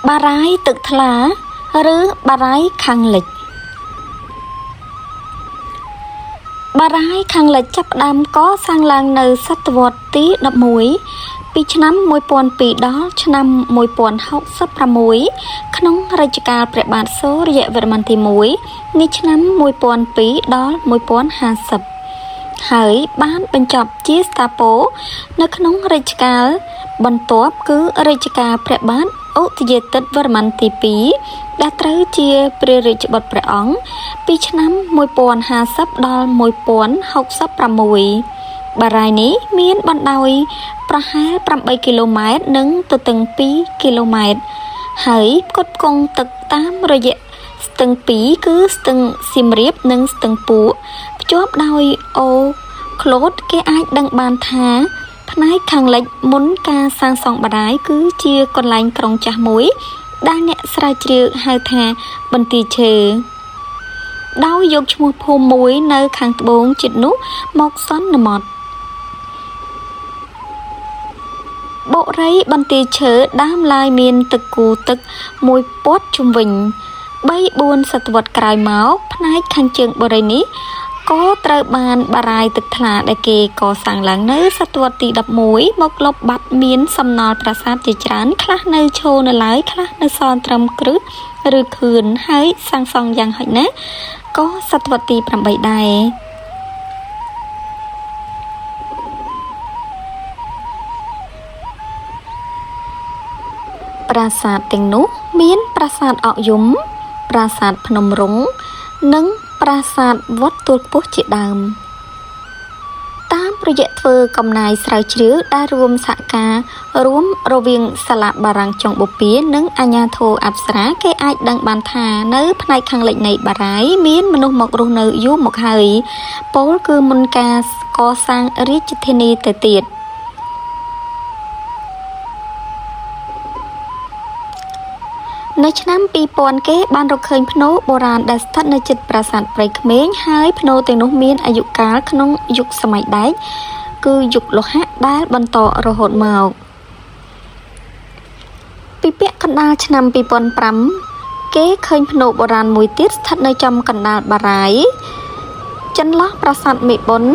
បារាយណ៍ទឹកថ្លាឬបារាយណ៍ខាងលិចបារាយណ៍ខាងលិចចាប់ផ្ដើមកសាងឡើងនៅសតវត្សទី 11 ពីឆ្នាំ 1002 ដល់ឆ្នាំ 1066 ក្នុងរជ្ជកាលព្រះបាទសូរ្យវរ្ម័នទី 1 នាឆ្នាំ 1002 ដល់ 1050 ហើយបានបញ្ចប់ជាស្ថាពរនៅក្នុងរជ្ជកាលបន្ទាប់គឺរជ្ជកាលព្រះបាទឧទយាទិត្យវរ្ម័នទី 2 ដែលត្រូវជាព្រះរាជបុត្រព្រះអង្គពីឆ្នាំ 1050 ដល់ 1066 បារាយណ៍នេះមានបណ្ដោយប្រហែល 8 គីឡូម៉ែត្រ និងទទឹង 2 គីឡូម៉ែត្រ ហើយផ្គត់ផ្គង់ទឹកតាមរយៈស្ទឹង 2 គឺស្ទឹងសៀមរាប និងស្ទឹងពួក ភ្ជាប់ដោយអូរក្លូត គេអាចដឹងបានថាផ្នែកខាងលិចមុនការសាងសង់បារាយណ៍គឺជាកន្លែងក្រុងចាស់មួយដែលអ្នកស្រាវជ្រាវហៅថាបន្ទាយឈើ ដោយយកឈ្មោះភូមិមួយនៅខាងត្បូងជិតនោះមកសន្មតបុរីបន្ទាយឈើដើមឡើយមានទឹកគូទឹកមួយព័ទ្ធជុំវិញ 3-4 សតវត្សក្រោយមកផ្នែកខាងជើងបុរីនេះក៏ត្រូវបានបារាយណ៍ទឹកថ្លាដែលគេកសាងឡើងនៅសតវត្សទី 11 មកលុបបាត់មានសំណល់ប្រាសាទជាច្រើនខ្លះនៅឈរនៅឡើយខ្លះនៅសល់ត្រឹមគ្រឹះឬខឿនហើយសាងសង់យ៉ាងហោចណាស់ក៏សតវត្សទី 8 ដែរប្រាសាទទាំងនោះមានប្រាសាទអកយំ ប្រាសាទភ្នំរុង និងប្រាសាទវត្តទួលខ្ពស់ជាដើមតាមប្រយ័ត្នធ្វើកំណាយស្រាវជ្រាវដែលរួមសហការរួមរវាងសាលាបារាំងចុងបូព៌ានិងអាជ្ញាធរអប្សរាគេអាចដឹងបានថានៅផ្នែកខាងលិចនៃបារាយណ៍មានមនុស្សមករស់នៅយូរមកហើយពោលគឺមុនការកសាងរាជធានីទៅទៀតនៅឆ្នាំ 2000 គេបានរកឃើញផ្នូរបុរាណដែលស្ថិតនៅជិតប្រាសាទព្រៃក្មេងហើយផ្នូរទាំងនោះមានអាយុកាលក្នុងយុគសម័យដែកគឺយុគលោហៈដែលបន្តរហូតមកពីពាក់កណ្ដាលឆ្នាំ 2005 គេឃើញផ្នូរបុរាណមួយទៀតស្ថិតនៅចំកណ្ដាលបារាយណ៍ចន្លោះប្រាសាទមេបុណ្យ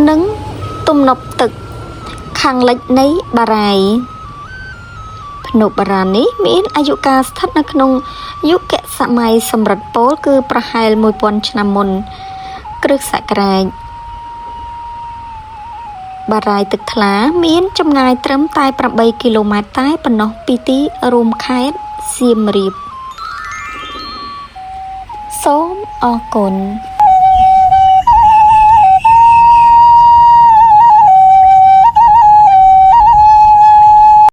និងទំនប់ទឹកខាងលិចនៃបារាយណ៍ភ្នំបារាណនេះមានអាយុកាលស្ថិតនៅក្នុងយុគសម័យសម្រិទ្ធពោលគឺប្រហែល 1000 ឆ្នាំមុនគ្រិស្តសករាជបារាយណ៍ទឹកថ្លាមានចម្ងាយត្រឹមតែ 8 គីឡូម៉ែត្រតែប៉ុណ្ណោះពីទីរួមខេត្តសៀមរាបសូមអរគុណ